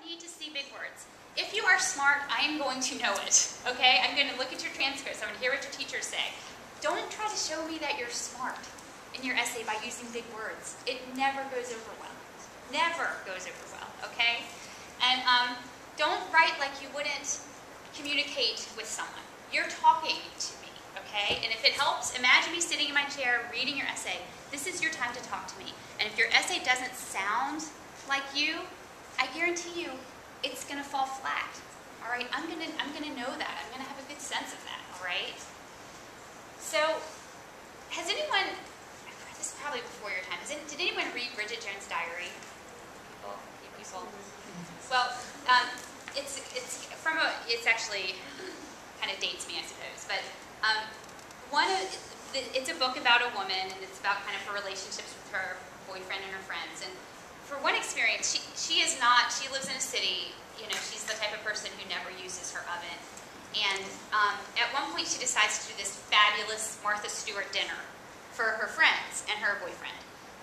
need to see big words. If you are smart, I am going to know it, okay? I'm going to look at your transcripts. I'm going to hear what your teachers say. Don't try to show me that you're smart in your essay by using big words. It never goes over well. Never goes over well, okay? And don't write like you wouldn't communicate with someone. You're talking to me, okay? And if it helps, imagine me sitting in my chair reading your essay. This is your time to talk to me. And if your essay doesn't sound like you, I guarantee you it's going to fall flat, all right? I'm gonna know that. I'm going to have a good sense of that, all right? So, has anyone, this is probably before your time, did anyone read Bridget Jones' Diary? People? Well, it's actually kind of dates me, I suppose, but it's a book about a woman, and it's about kind of her relationships with her boyfriend and her friends. And for one experience, she lives in a city, you know, she's the type of person who never uses her oven. And at one point she decides to do this fabulous Martha Stewart dinner for her friends and her boyfriend.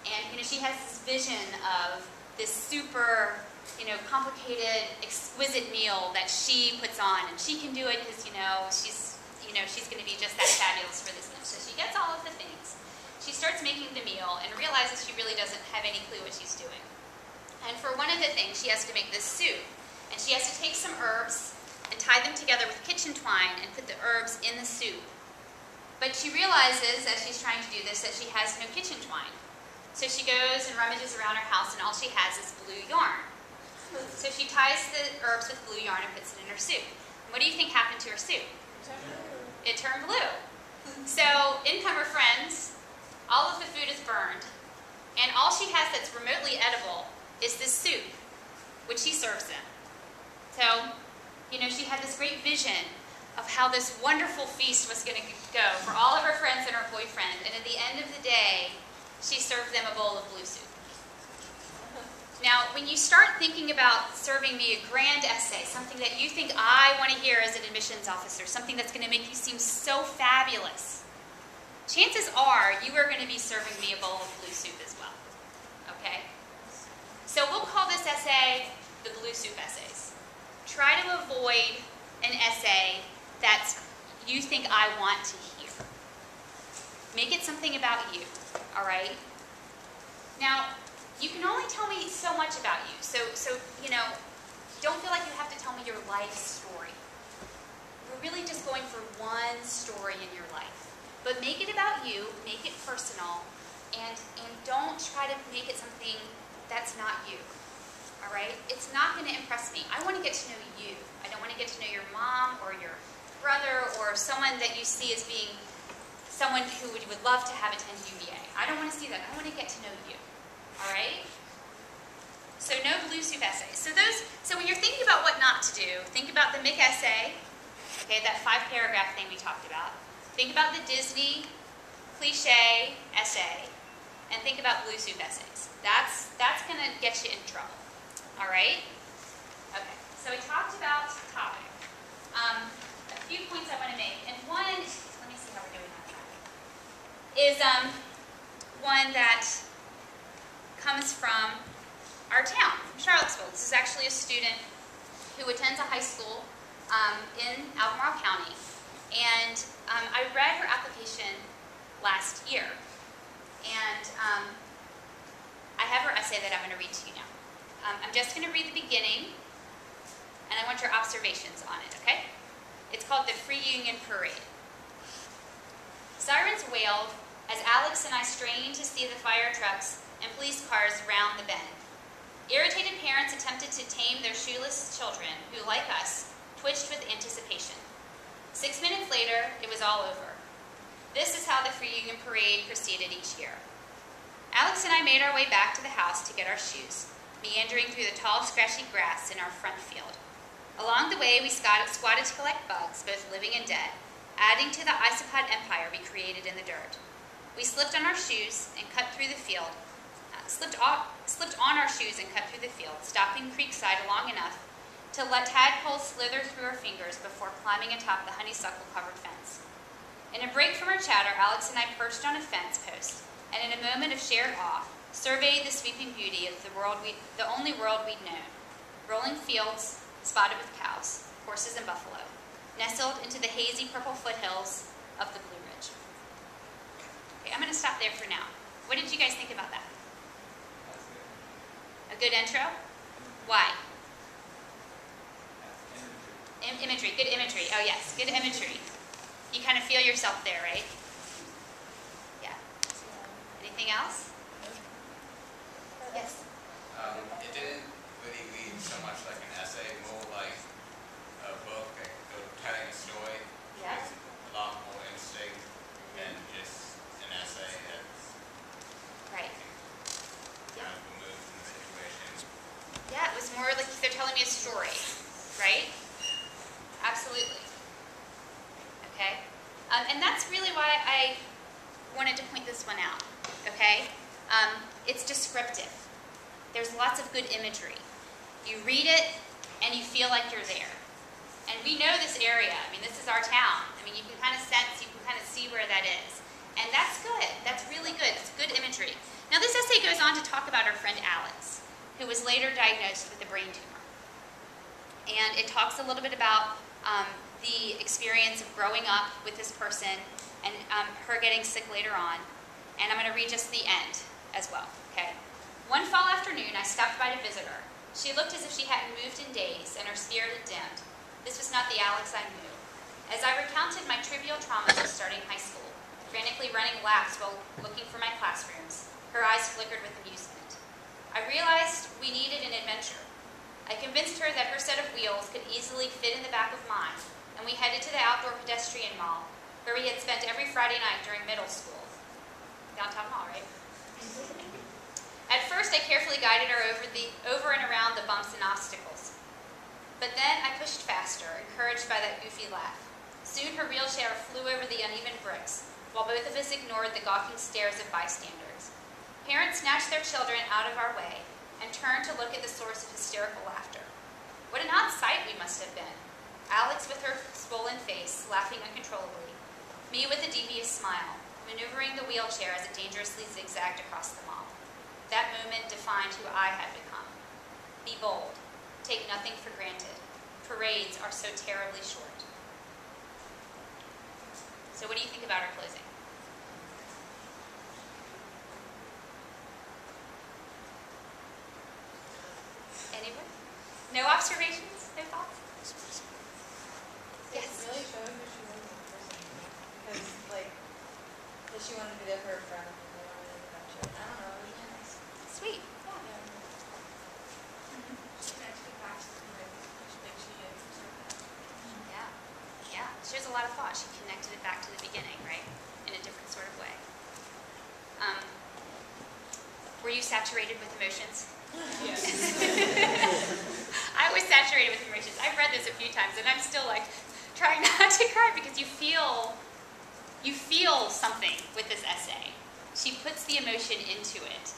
And, you know, she has this vision of this super, you know, complicated, exquisite meal that she puts on, and she can do it because, she's going to be just that fabulous for this meal. So she gets all of the things. She starts making the meal and realizes she really doesn't have any clue what she's doing. And for one of the things, she has to make this soup. And she has to take some herbs and tie them together with kitchen twine and put the herbs in the soup. But she realizes, as she's trying to do this, that she has no kitchen twine. So she goes and rummages around her house, and all she has is blue yarn. So she ties the herbs with blue yarn and puts it in her soup. What do you think happened to her soup? It turned blue. So in come her friends, all of the food is burned, and all she has that's remotely edible is this soup, which she serves them. So, you know, she had this great vision of how this wonderful feast was going to go for all of her friends and her boyfriend, and at the end of the day, she served them a bowl of blue soup. Now, when you start thinking about serving me a grand essay, something that you think I want to hear as an admissions officer, something that's going to make you seem so fabulous, chances are you are going to be serving me a bowl of blue soup as well, okay? So we'll call this essay the Blue Soup Essays. Try to avoid an essay that you think I want to hear. Make it something about you, all right? Now, you can only tell me so much about you, so you know, don't feel like you have to tell me your life story. We're really just going for one story in your life. But make it about you, make it personal, and don't try to make it something that's not you, all right? It's not going to impress me. I want to get to know you. I don't want to get to know your mom or your brother or someone that you see as being someone who would love to have attend UVA. I don't want to see that. I want to get to know you, all right? So no blue soup essays. So when you're thinking about what not to do, think about the Mick essay, okay, that 5-paragraph thing we talked about. Think about the Disney cliche essay, and think about blue soup essays. That's going to get you in trouble, all right? Okay, so we talked about topic. A few points I want to make, and one, let me see how we're doing on time, is one that comes from our town, from Charlottesville. This is actually a student who attends a high school in Albemarle County, and I read her application last year, and I have her essay that I'm going to read to you now. I'm just going to read the beginning, and I want your observations on it, okay? It's called The Free Union Parade. Sirens wailed as Alex and I strained to see the fire trucks and police cars round the bend. Irritated parents attempted to tame their shoeless children, who, like us, twitched with anticipation. 6 minutes later, it was all over. This is how the Free Union Parade proceeded each year. Alex and I made our way back to the house to get our shoes, meandering through the tall, scratchy grass in our front field. Along the way, we squatted to collect bugs, both living and dead, adding to the isopod empire we created in the dirt. We slipped on our shoes and cut through the field, slipped on our shoes and cut through the field, stopping creekside long enough to let tadpoles slither through our fingers before climbing atop the honeysuckle-covered fence. In a break from our chatter, Alex and I perched on a fence post, and in a moment of shared awe, surveyed the sweeping beauty of the only world we'd known. Rolling fields spotted with cows, horses, and buffalo, nestled into the hazy purple foothills of the Blue Ridge. Okay, I'm going to stop there for now. What did you guys think about that? A good intro? Why? Imagery, good imagery. Oh yes, good imagery. You kind of feel yourself there, right? Yeah. Anything else? Yes? It didn't really read so much like an essay, more like a book, like telling a story. Yeah. With a lot more instinct than just an essay that's Right. kind of removed from the situation. Yeah, it was more like they're telling me a story, right? Absolutely. Okay? And that's really why I wanted to point this one out, okay? It's descriptive. There's lots of good imagery. You read it, and you feel like you're there. And we know this area. I mean, this is our town. I mean, you can kind of sense, you can kind of see where that is. And that's good. That's really good. It's good imagery. Now, this essay goes on to talk about our friend Alex, who was later diagnosed with a brain tumor. And it talks a little bit about the experience of growing up with this person and her getting sick later on. And I'm going to read just the end as well, okay? One fall afternoon, I stopped by to visit her. She looked as if she hadn't moved in days, and her spirit had dimmed. This was not the Alex I knew. As I recounted my trivial traumas of starting high school, frantically running laps while looking for my classrooms, her eyes flickered with amusement. I realized we needed an adventure. I convinced her that her set of wheels could easily fit in the back of mine, and we headed to the outdoor pedestrian mall, where we had spent every Friday night during middle school. Downtown mall, right? At first, I carefully guided her over and around the bumps and obstacles. But then I pushed faster, encouraged by that goofy laugh. Soon her wheelchair flew over the uneven bricks, while both of us ignored the gawking stares of bystanders. Parents snatched their children out of our way and turned to look at the source of hysterical laughter. What an odd sight we must have been. Alex with her swollen face, laughing uncontrollably. Me with a devious smile, maneuvering the wheelchair as it dangerously zigzagged across the mall. That moment defined who I had become. Be bold. Take nothing for granted. Parades are so terribly short. So what do you think about our closing? Anyone? No observations? No thoughts? Yes? It really showed who she was as a person. Because, like, that she wanted to be there for her friend and they wanted an adventure. I don't know, it was really nice. Sweet. Yeah. She actually passed through it. Like she had observed that. Yeah. Yeah. She has a lot of thought. She connected it back to the beginning, right? In a different sort of way. Were you saturated with emotions? Yes. I was saturated with emotions. I've read this a few times, and I'm still like trying not to cry because you feel something with this essay. She puts the emotion into it,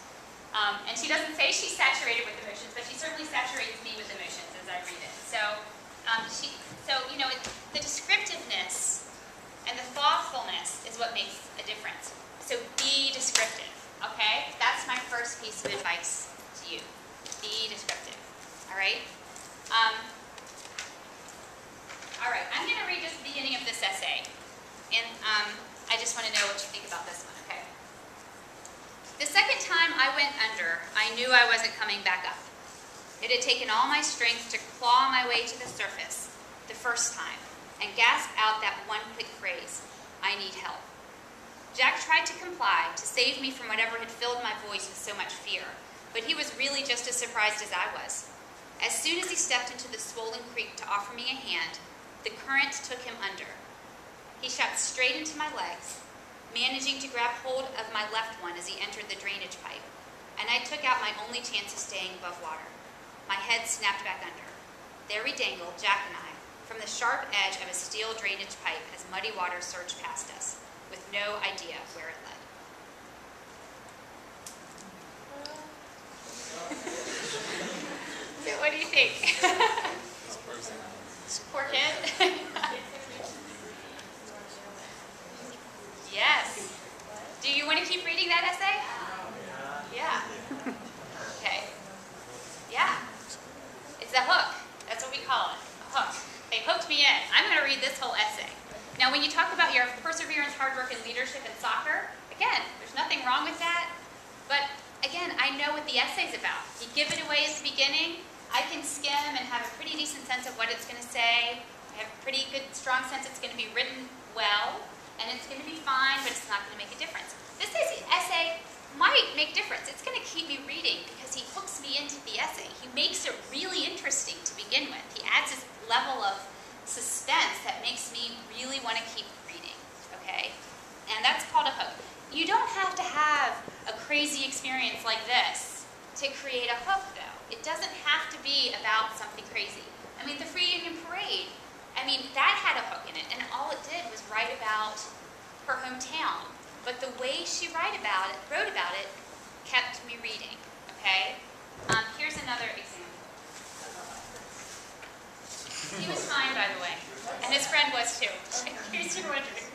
and she doesn't say she's saturated with emotions, but she certainly saturates me with emotions as I read it. So, the descriptiveness and the thoughtfulness is what makes a difference. So be descriptive. Okay, that's my first piece of advice to you. Be descriptive. All right. All right. I'm going to read just the beginning of this essay, and I just want to know what you think about this one. Okay. The second time I went under, I knew I wasn't coming back up. It had taken all my strength to claw my way to the surface the first time and gasp out that one quick phrase, "I need help." Jack tried to comply, to save me from whatever had filled my voice with so much fear, but he was really just as surprised as I was. As soon as he stepped into the swollen creek to offer me a hand, the current took him under. He shot straight into my legs, managing to grab hold of my left one as he entered the drainage pipe, and I took out my only chance of staying above water. My head snapped back under. There we dangled, Jack and I, from the sharp edge of a steel drainage pipe as muddy water surged past us, with no idea where it led. So what do you think? Poor kid? Yes. Do you want to keep reading that essay? Yeah. Okay. Yeah. Is The hook. That's what we call it. A hook. They hooked me in. I'm going to read this whole essay. Now, when you talk about your perseverance, hard work, and leadership in soccer, again, there's nothing wrong with that. But again, I know what the essay's about. You give it away at the beginning, I can skim and have a pretty decent sense of what it's going to say. I have a pretty good, strong sense it's going to be written well, and it's going to be fine, but it's not going to make a difference. This essay might make difference. It's going to keep me reading because he hooks me into the essay. He makes it really interesting to begin with. He adds this level of suspense that makes me really want to keep reading, okay? And that's called a hook. You don't have to have a crazy experience like this to create a hook, though. It doesn't have to be about something crazy. I mean, the Free Union Parade, I mean, that had a hook in it, and all it did was write about her hometown. But the way she wrote about it, kept me reading, okay? Here's another example. He was fine, by the way, and his friend was too, in case you're wondering.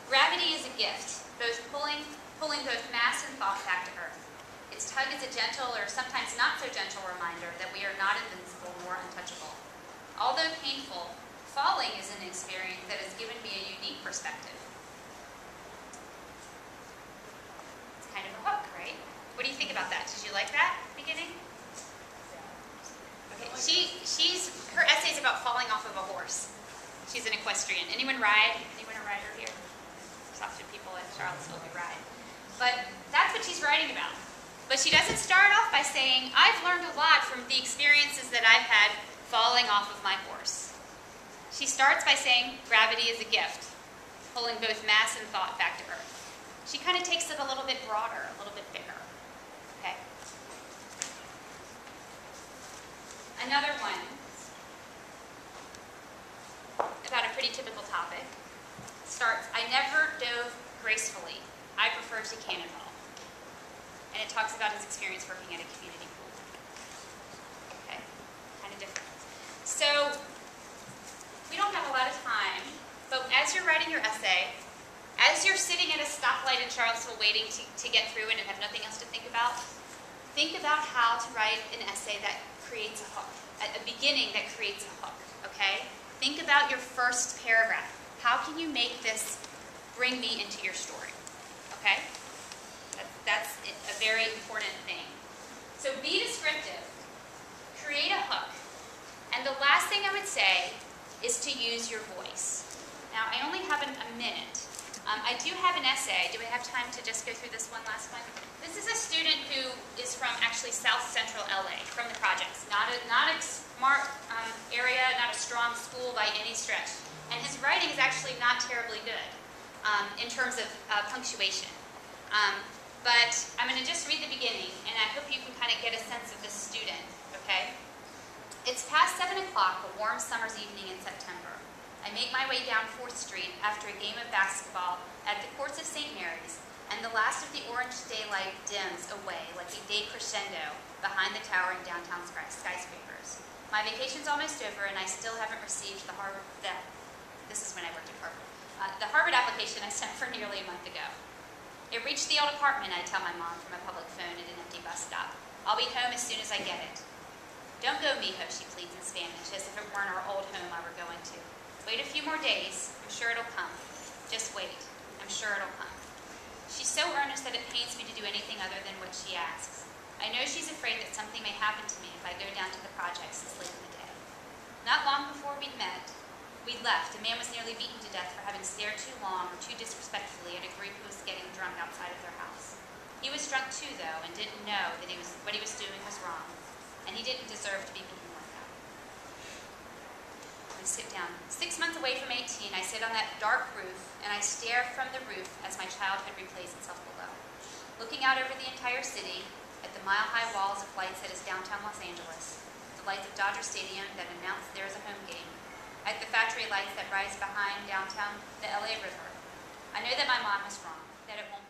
Gravity is a gift, pulling both mass and thought back to earth. Its tug is a gentle or sometimes not so gentle reminder that we are not invincible nor untouchable. Although painful, falling is an experience that has given me a unique perspective. It's kind of a hook, right? What do you think about that? Did you like that beginning? Okay, her essay is about falling off of a horse. She's an equestrian. Anyone ride? Anyone a rider here? There's often people at Charlottesville who ride. But that's what she's writing about. But she doesn't start off by saying, I've learned a lot from the experiences that I've had falling off of my horse. She starts by saying, gravity is a gift, pulling both mass and thought back to earth. She kind of takes it a little bit broader, a little bit bigger. Okay? Another one about a pretty typical topic starts, I never dove gracefully. I prefer to cannonball. And it talks about his experience working at a community pool. Okay, kind of different. So, we don't have a lot of time, but as you're writing your essay, as you're sitting at a stoplight in Charlottesville waiting to get through it and have nothing else to think about how to write an essay that creates a hook, a beginning that creates a hook, okay? Think about your first paragraph. How can you make this bring me into your story, okay? That's a very important thing. So be descriptive, create a hook, and the last thing I would say is to use your voice. Now, I only have a minute. I do have an essay. Do we have time to just go through this one last one? This is a student who is from actually South Central LA, from the projects. Not a smart area, not a strong school by any stretch. And his writing is actually not terribly good in terms of punctuation. But I'm going to just read the beginning, and I hope you can kind of get a sense of this student, okay? It's past 7 o'clock, a warm summer's evening in September. I make my way down 4th Street after a game of basketball at the courts of St. Mary's, and the last of the orange daylight dims away like a day crescendo behind the towering downtown skyscrapers. My vacation's almost over, and I still haven't received the Harvard, this is when I worked at Harvard, the Harvard application I sent for nearly a month ago. It reached the old apartment, I tell my mom from a public phone at an empty bus stop. I'll be home as soon as I get it. Don't go, mijo, she pleads in Spanish, as if it weren't our old home I were going to. Wait a few more days. I'm sure it'll come. Just wait. I'm sure it'll come. She's so earnest that it pains me to do anything other than what she asks. I know she's afraid that something may happen to me if I go down to the projects this late in the day. Not long before we'd left, a man was nearly beaten to death for having stared too long or too disrespectfully at a group who was getting drunk outside of their house. He was drunk too, though, and didn't know that what he was doing was wrong, and he didn't deserve to be beaten like that. I sit down. 6 months away from 18, I sit on that dark roof, and I stare from the roof as my childhood replays itself below. Looking out over the entire city, at the mile-high walls of lights that is downtown Los Angeles, the lights of Dodger Stadium that announce there is a home game, at the factory lights that rise behind downtown the LA River. I know that my mom was wrong, that it won't